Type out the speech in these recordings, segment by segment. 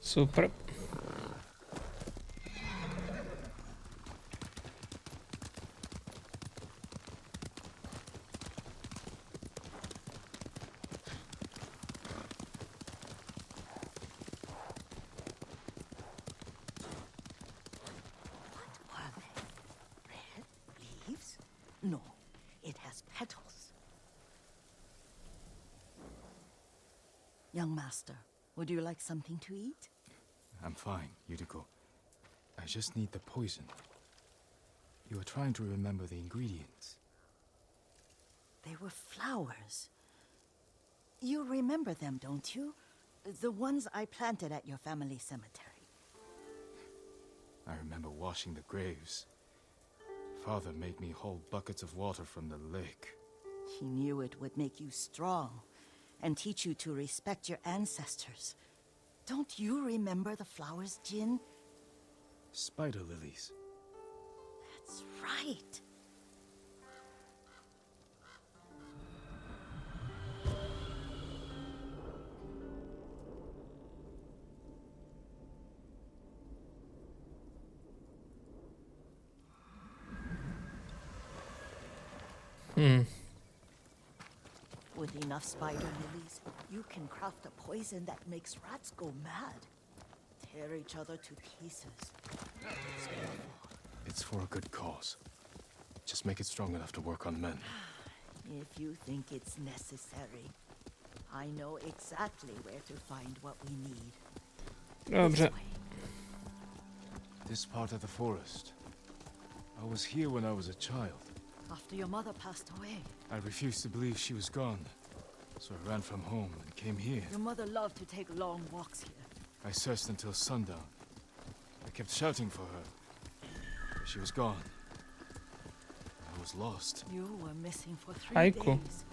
Super. No, it has petals. Young master, would you like something to eat? I'm fine, Yuriko. I just need the poison. You are trying to remember the ingredients. They were flowers. You remember them, don't you? The ones I planted at your family cemetery. I remember washing the graves. Father made me hold buckets of water from the lake. He knew it would make you strong and teach you to respect your ancestors. Don't you remember the flowers, Jin? Spider lilies. That's right. With enough spider lilies, you can craft a poison that makes rats go mad. Tear each other to pieces. It's for a good cause. Just make it strong enough to work on men. If you think it's necessary, I know exactly where to find what we need. Dobře. This part of the forest. I was here when I was a child. After your mother passed away. I refused to believe she was gone, so I ran from home and came here. Your mother loved to take long walks here. I searched until sundown. I kept shouting for her, but she was gone. I was lost. You were missing for 3 Aiko. days.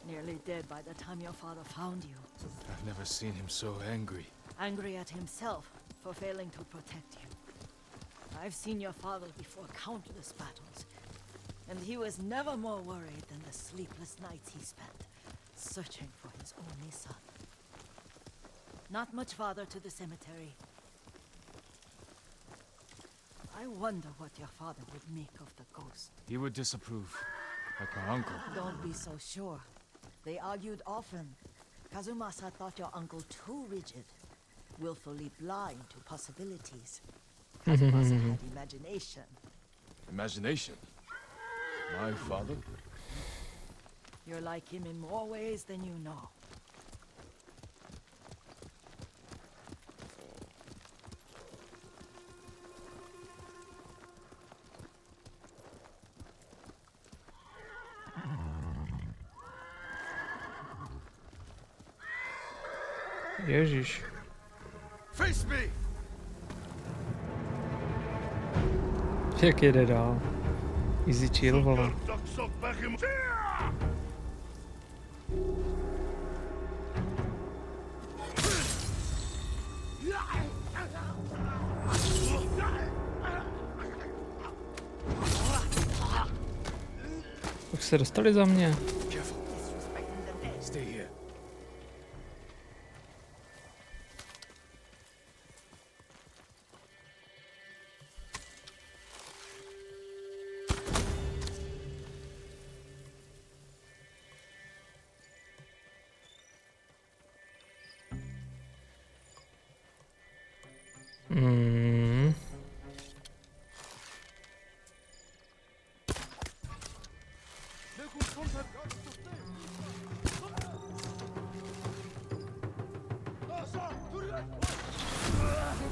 Nearly dead by the time your father found you. I've never seen him so angry. Angry at himself for failing to protect you. I've seen your father before countless battles, and he was never more worried than the sleepless nights he spent searching for his only son. Not much farther to the cemetery. I wonder what your father would make of the ghost. He would disapprove, like my uncle. Don't be so sure. They argued often. Kazumasa thought your uncle too rigid, willfully blind to possibilities. Kazumasa had imagination. Imagination? My father? You're like him in more ways than you know. Ježiš. Face me! Jak jede dál? Easy chill, vole. Už se dostali za mě. Stay here.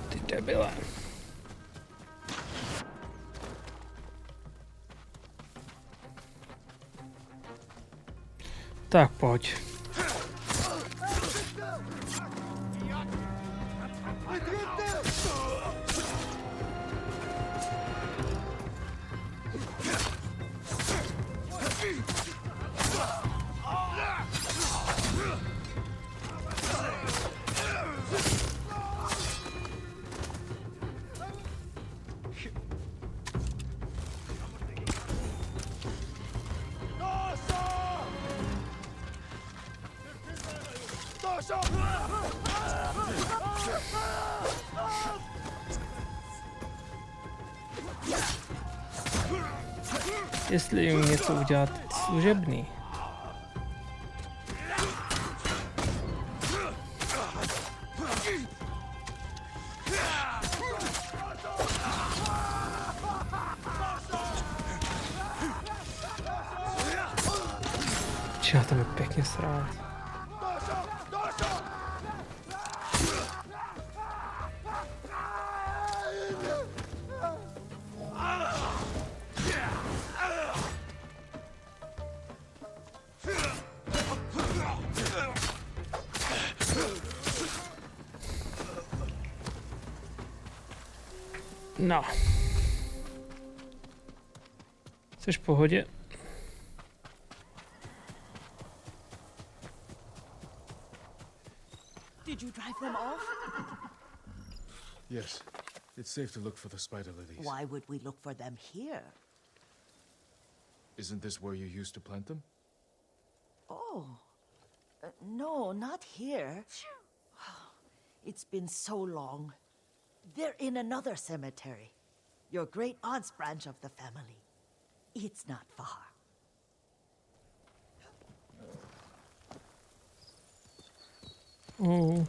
Ty debile. Tak pojď. Jestli jim něco udělat služebný. Čeho tam je pěkně srát. No. Jsi v pohodě? Did you drive them off? Yes. It's safe to look for the spider lilies. Why would we look for them here? Isn't this where you used to plant them? Oh, no, not here. It's been so long. They're in another cemetery. Your great aunt's branch of the family. It's not far. Oh.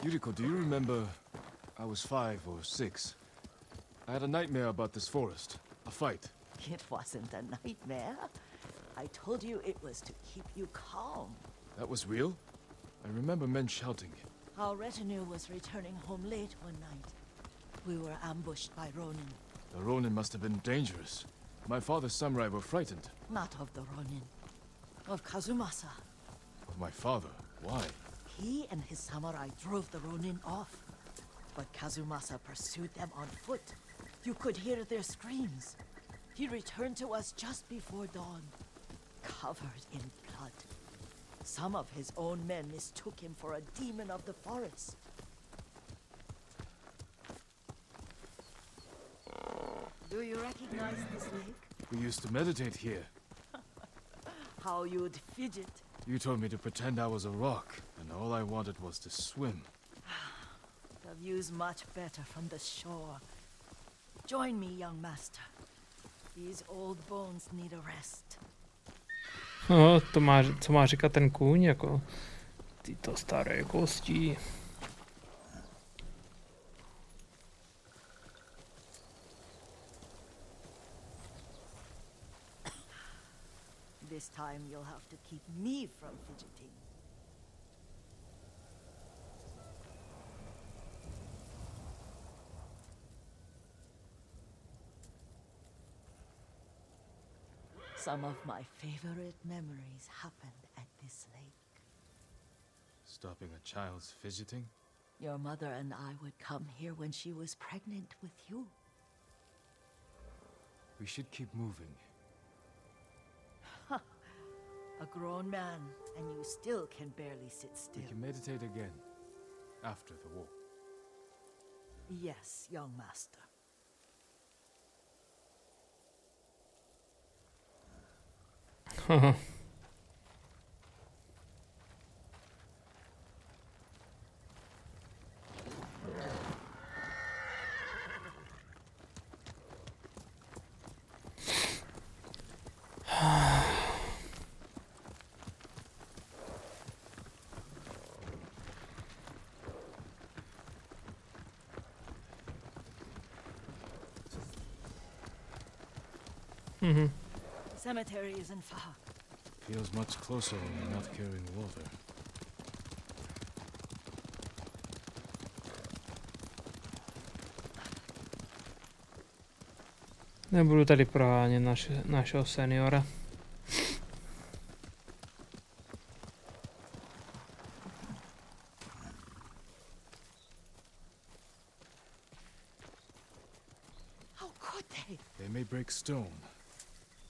Yuriko, do you remember? I was 5 or 6. I had a nightmare about this forest. A fight. It wasn't a nightmare. I told you it was to keep you calm. That was real? I remember men shouting. Our retinue was returning home late one night. We were ambushed by Ronin. The Ronin must have been dangerous. My father's samurai were frightened. Not of the Ronin. Of Kazumasa. Of my father? Why? He and his samurai drove the Ronin off. But Kazumasa pursued them on foot. You could hear their screams. He returned to us just before dawn, covered in blood. Some of his own men mistook him for a demon of the forest. Do you recognize this lake? We used to meditate here. How you'd fidget. You told me to pretend I was a rock, and all I wanted was to swim. The view's much better from the shore. Join me, young master. These old bones need a rest. No, to má, co má říkat ten kůň, jako tyto staré kosti. This time you'll have to keep me from fidgeting. Some of my favorite memories happened at this lake. Stopping a child's fidgeting? Your mother and I would come here when she was pregnant with you. We should keep moving. A grown man, and you still can barely sit still. We can meditate again, after the war. Yes, young master. Cemetery isn't far. Feels much closer when you're not carrying water. Nebudu tady prohánět našeho seniora. How could they? They may break stone,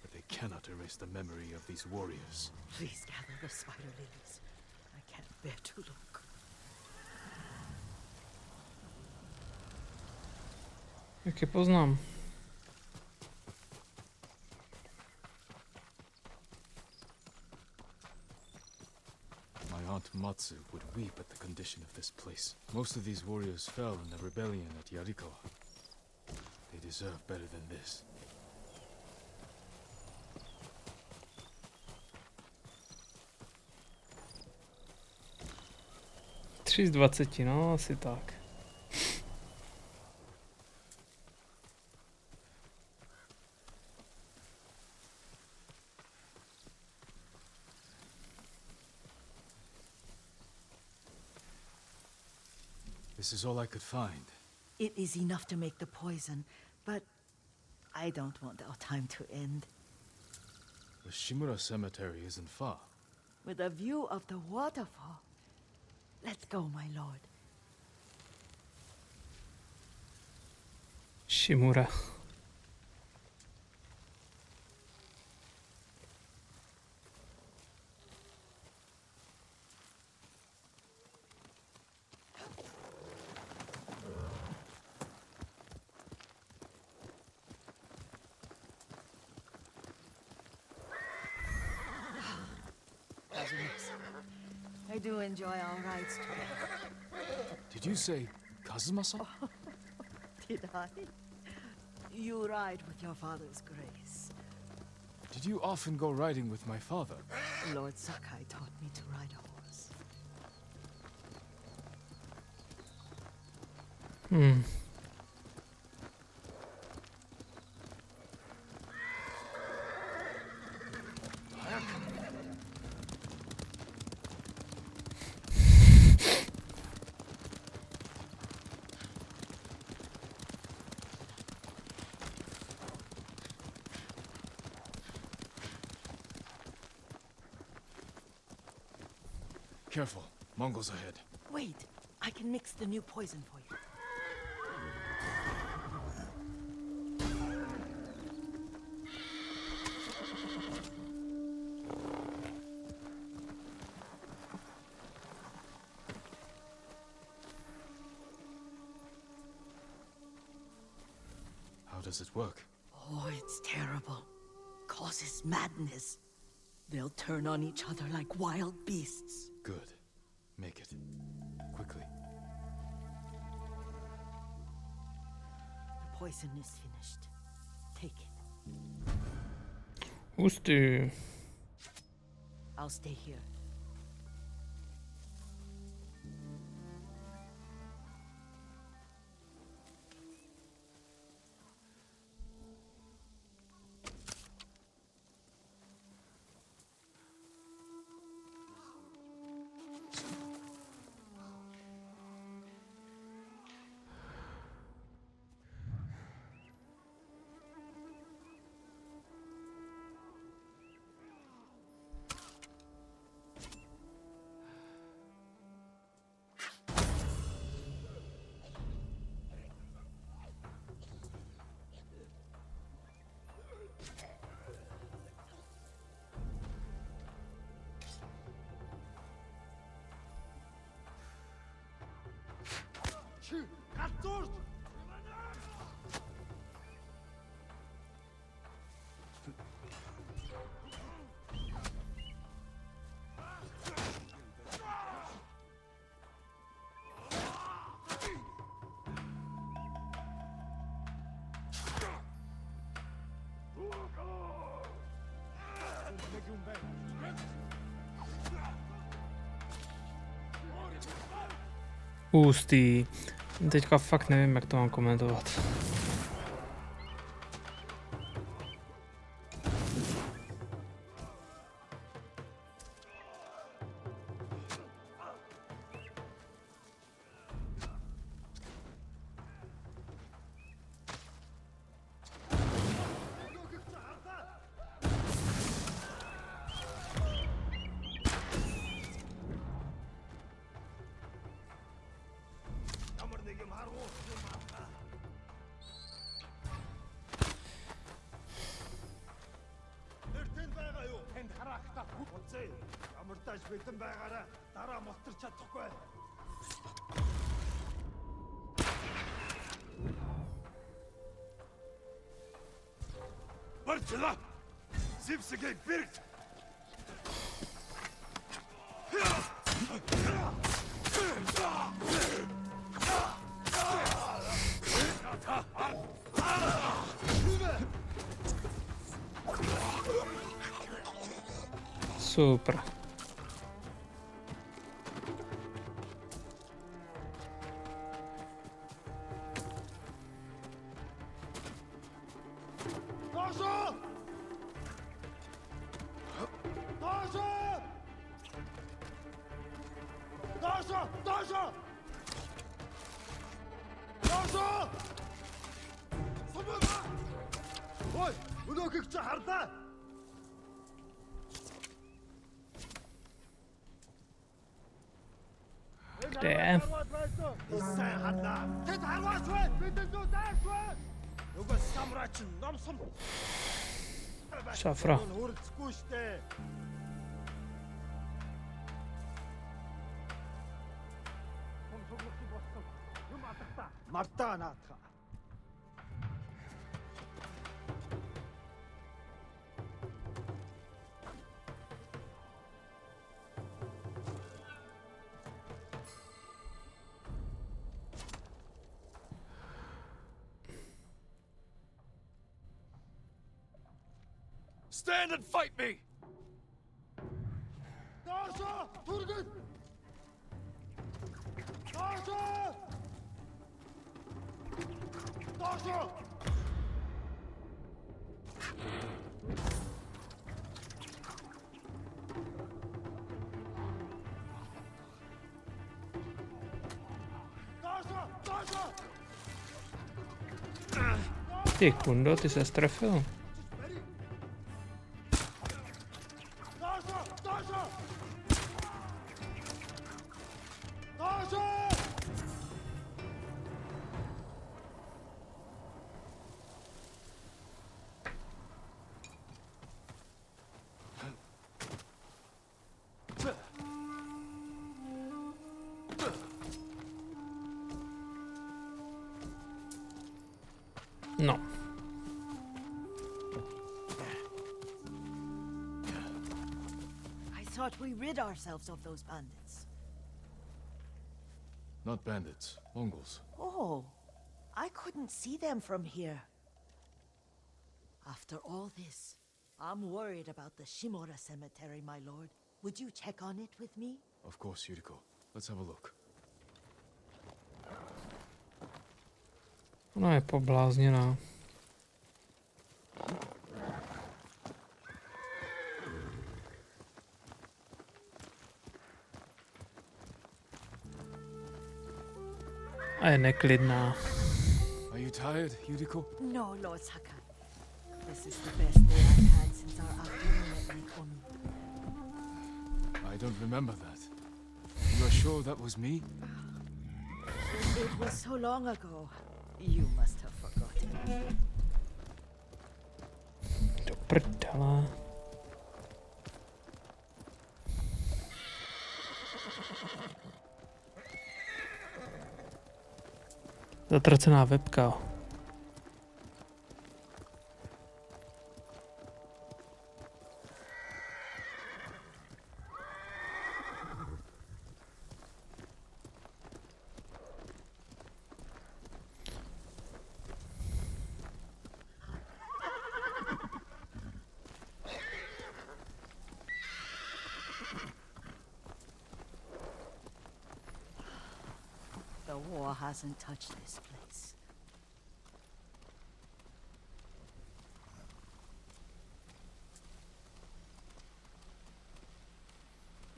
but they cannot erase the memory of these warriors. Please gather the spider lilies. I can't bear to look. Jak je poznám? My Aunt Mata Komatsu would weep at the condition of this place. Most of these warriors fell in the rebellion at Yarikawa. They deserve better than this. Tři z 20, no, asi tak. This is all I could find. It is enough to make the poison, but I don't want our time to end. The Shimura Cemetery isn't far. With a view of the waterfall. Let's go, my lord. Shimura. I do enjoy our rides together. Did you say Kazuma-san? Did I? You ride with your father's grace. Did you often go riding with my father? Lord Sakai taught me to ride a horse. Careful, Mongols ahead. Wait, I can mix the new poison for you. How does it work? Oh, it's terrible. Causes madness. They'll turn on each other like wild beasts. Good. Make it. Quickly. The poison is finished. Take it. Hustý. I'll stay here. Hustý. Teďka fakt nevím, jak to mám komentovat. Super. Kde je? Šafra. Stand and fight me! Ty kundo, ty se strefil. No. I thought we rid ourselves of those bandits. Not bandits, Mongols. Oh, I couldn't see them from here. After all this, I'm worried about the Shimura cemetery, my lord. Would you check on it with me? Of course, Yuriko. Let's have a look. Ona je poblázněná. A je neklidná. Are you tired, Yuriko? No, Lord Saka. This is the best day I've had since our afternoon at Nikomi. I don't remember that. You are sure that was me? It was so long ago. You must have forgotten. Do prdele. Zatracená webka. The war hasn't touched this place.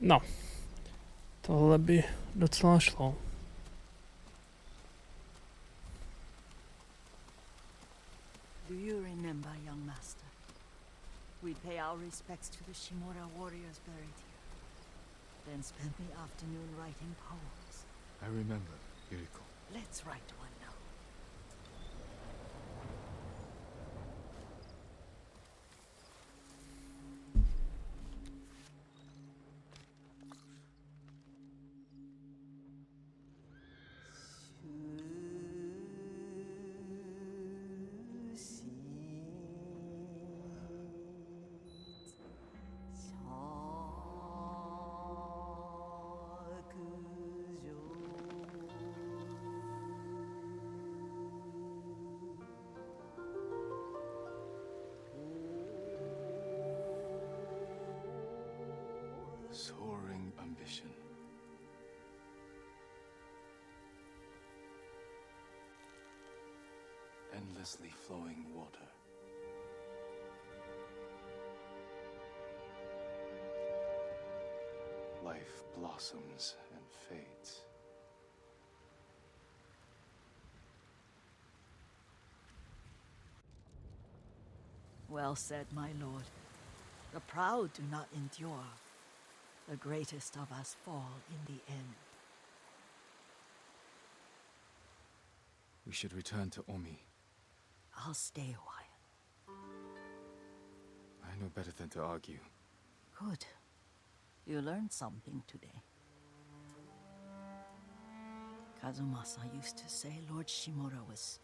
No. Tohle by docela šlo. Do you remember, young master? We pay our respects to the Shimura warriors buried here, then spent the afternoon writing poems. I remember, Yuriko. Let's write one now. endlessly flowing water. Life blossoms and fades. Well said, my lord. The proud do not endure. The greatest of us fall in the end. We should return to Omi. I'll stay a while. I know better than to argue. Good. You learned something today. Kazumasa used to say Lord Shimura was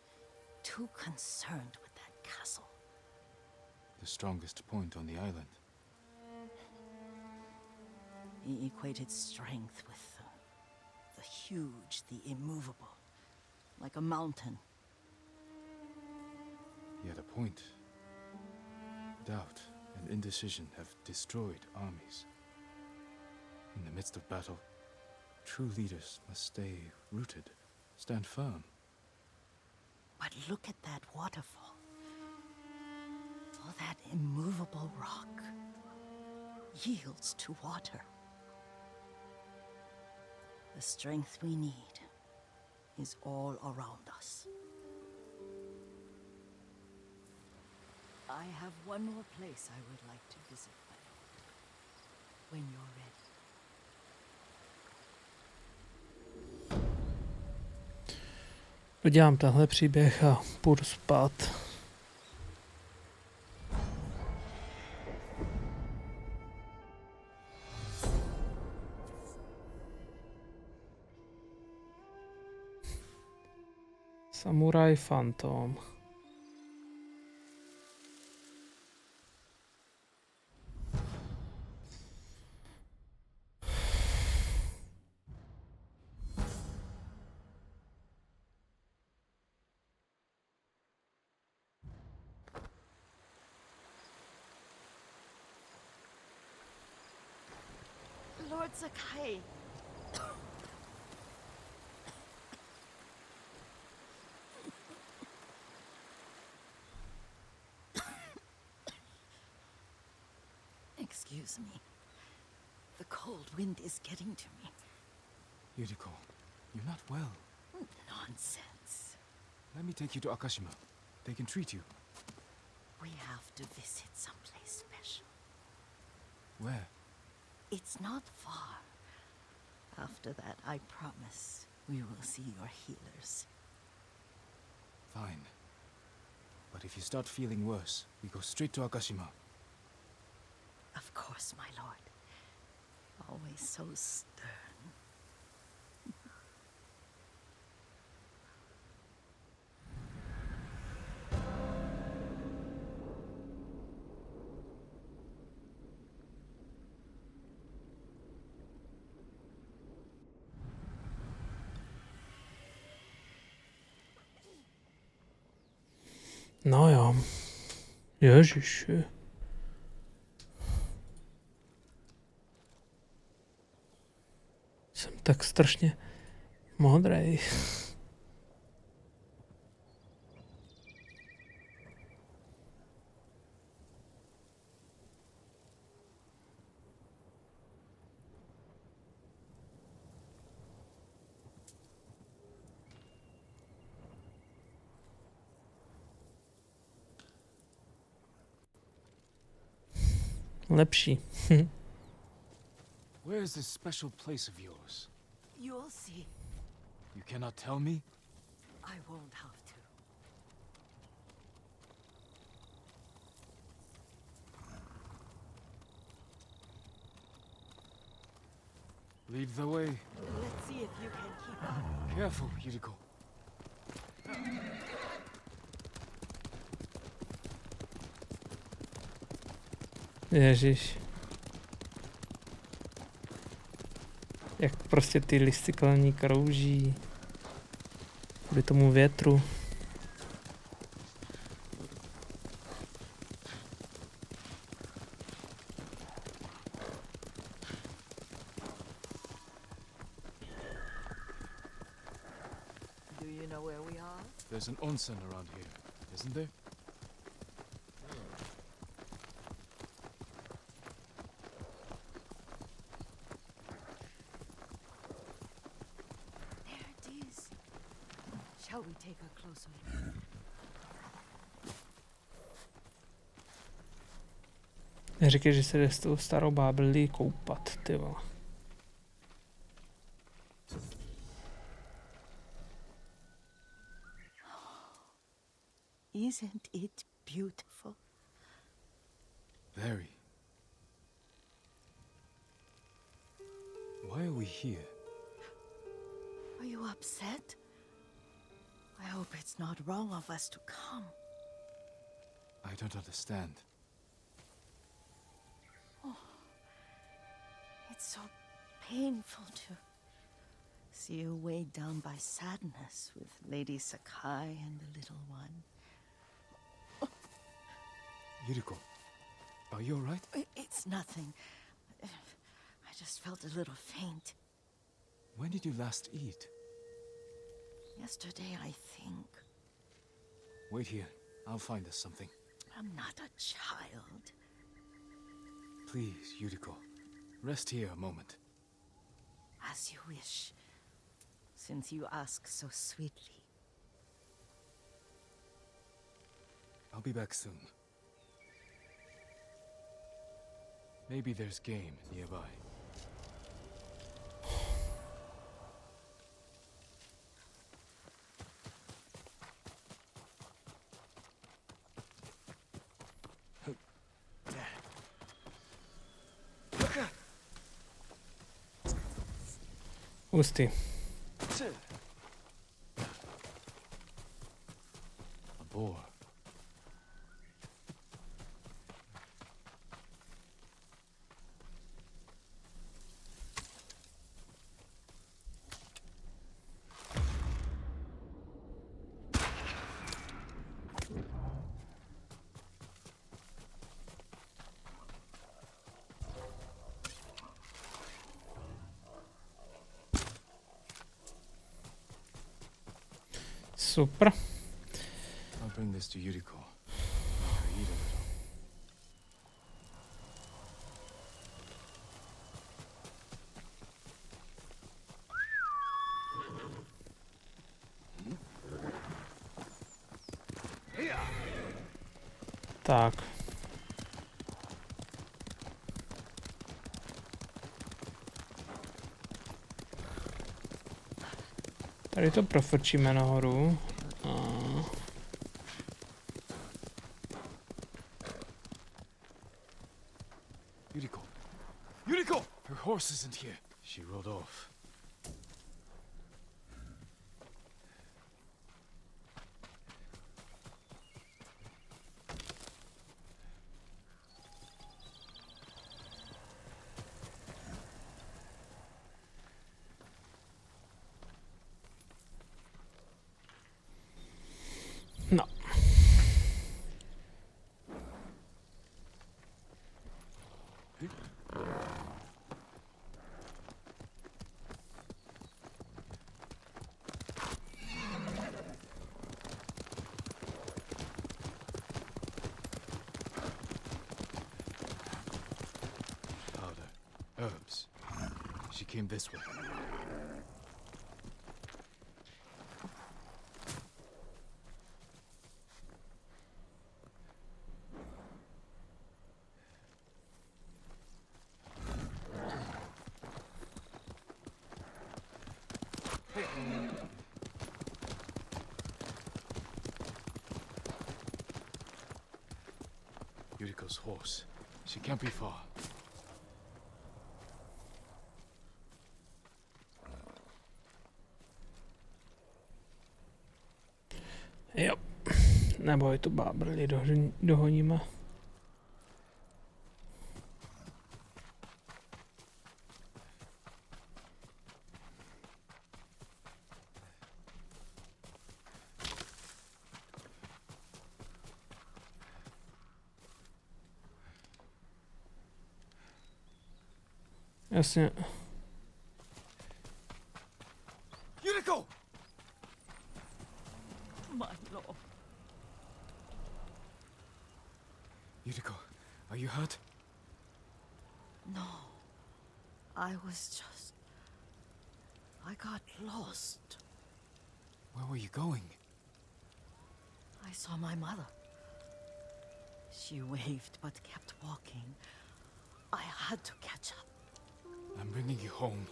too concerned with that castle. The strongest point on the island. He equated strength with the huge, the immovable, like a mountain. He had a point. Doubt and indecision have destroyed armies. In the midst of battle, true leaders must stay rooted, stand firm. But look at that waterfall. All that immovable rock yields to water. The strength we need is all around us. I have one more place I would like to visit, my lord. When you're ready. Dodělám tenhle příběh a půjdu spát. Samuraj Phantom. Lord Sakai. Excuse me. The cold wind is getting to me. Yuriko, you're not well. Nonsense. Let me take you to Akashima. They can treat you. We have to visit someplace special. Where? It's not far. After that, I promise we will see your healers. Fine. But if you start feeling worse, we go straight to Akashima. Of course, my lord. Always so stern. No jo. Ježiši. Jsem tak strašně modrej. Lepší. Where is this special place of yours? You'll see. You cannot tell me? I won't have to. Lead the way. Let's see if you can keep up. Careful, Yuriko. Ježiš. Jak prostě ty listy kolem krouží. Kvůli tomu větru. Do you know where we are? There's an onsen around here. isn't there? There it is. Shall we take a closer look? Neříkej, že se jde s tou starou bábelí koupat, ty vole. Isn't it beautiful? Very. Why are we here? Are you upset? I hope it's not wrong of us to come. I don't understand. It's so painful to see you weighed down by sadness with Lady Sakai and the little one. Yuriko, are you alright? It's nothing. I just felt a little faint. When did you last eat? Yesterday, I think. Wait here. I'll find us something. I'm not a child. Please, Yuriko. Rest here a moment. As you wish, since you ask so sweetly. I'll be back soon. Maybe there's game nearby. Hustý. A boar. Super. I'll bring this to Yuriko. Make her eat a little. Tak. Tady to profrčíme nahoru. Yuriko! Yuriko! Her horse isn't here. She rode off. No. Powder. Herbs. She came this way. Yuriko's horse. She can't be far. Jo. Neboj, tu bábrli dohoníme. Jasně. Yuriko! My lord. Yuriko, are you hurt? No. I got lost. Where were you going? I saw my mother. She waved but kept walking. I had to catch up. I'm bringing you home.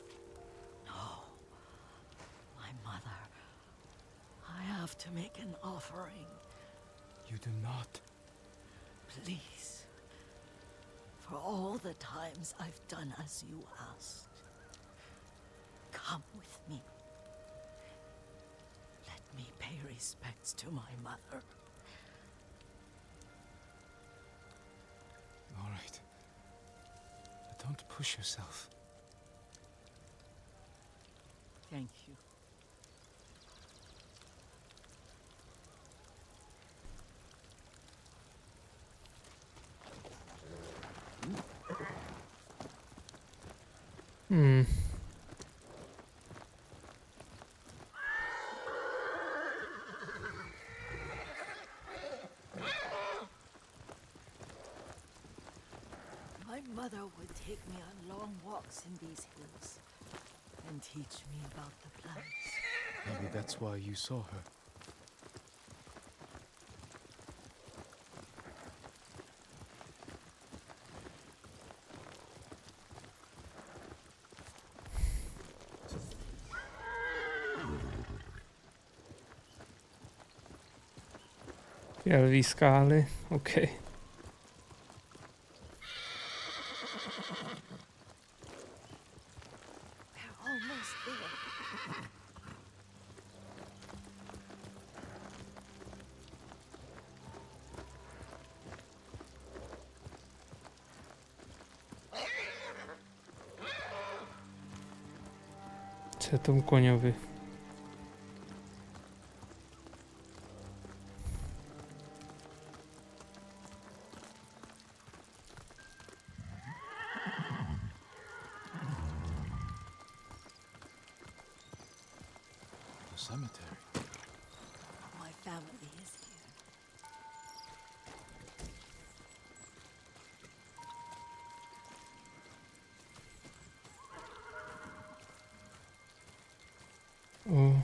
No. My mother. I have to make an offering. You do not. Please. For all the times I've done as you asked. Come with me. Let me pay respects to my mother. All right. But don't push yourself. Thank you. Hmm. My mother would take me on long walks in these hills and teach me about the plants. Maybe that's why you saw her. Fialový skály, OK. We're almost there. Co je tomu koňovi? The cemetery. My family is here. O.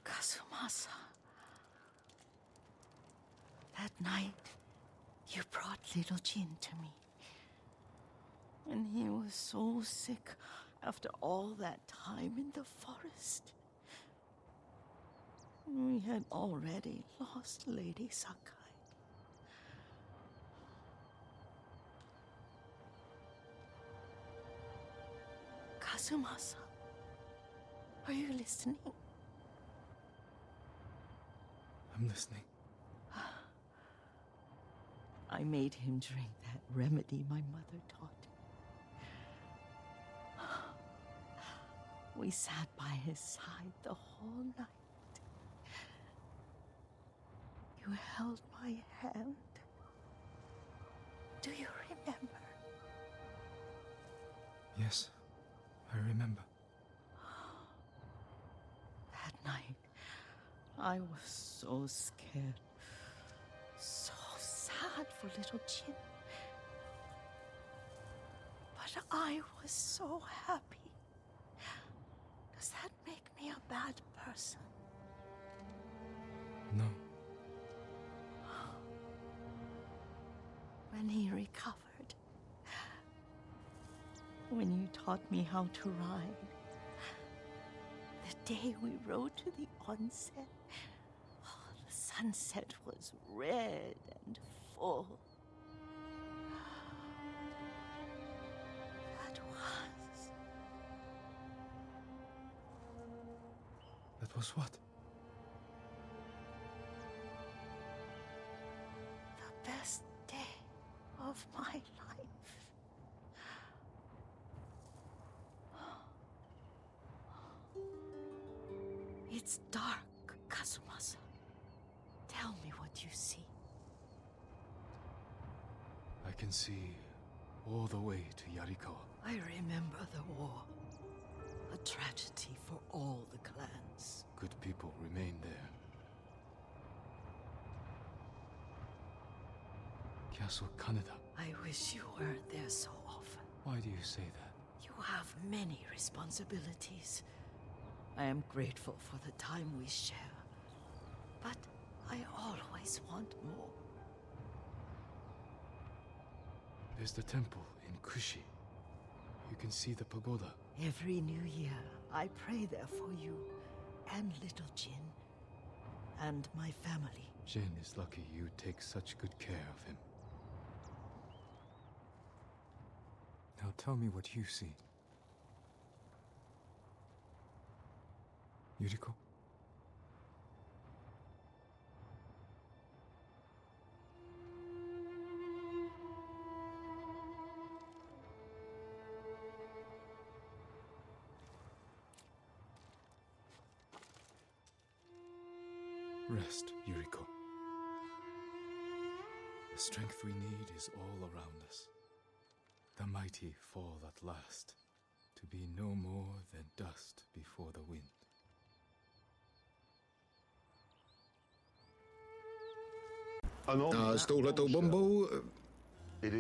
Kazumasa. That night, you brought little Jin to me. And he was so sick after all that time in the forest. We had already lost Lady Sakai. Kazumasa, are you listening? I'm listening. I made him drink that remedy my mother taught him. We sat by his side the whole night. You held my hand. Do you remember? Yes, I remember. That night, I was so scared. So sad for little Jin. But I was so happy. Does that make me a bad person? No. When he recovered, when you taught me how to ride, the day we rode to the onsen, oh, the sunset was red and full. That was what? The best day of my life. It's dark, Kazumasa. Tell me what you see. can see all the way to Yarikawa. I remember the war. A tragedy for all the clans. Good people remain there. Castle Kaneda. I wish you weren't there so often. Why do you say that? You have many responsibilities. I am grateful for the time we share, but I always want more. There's the temple in Kushi. You can see the pagoda. Every new year, I pray there for you and little Jin and my family. Jin is lucky you take such good care of him. Now tell me what you see. Yuriko? Rest, Yuriko. The strength we need is all around us. The mighty fall at last, to be no more than dust before the wind. A s touhletou bombou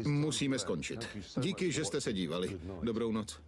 musíme skončit. Díky, že jste se dívali. Dobrou noc.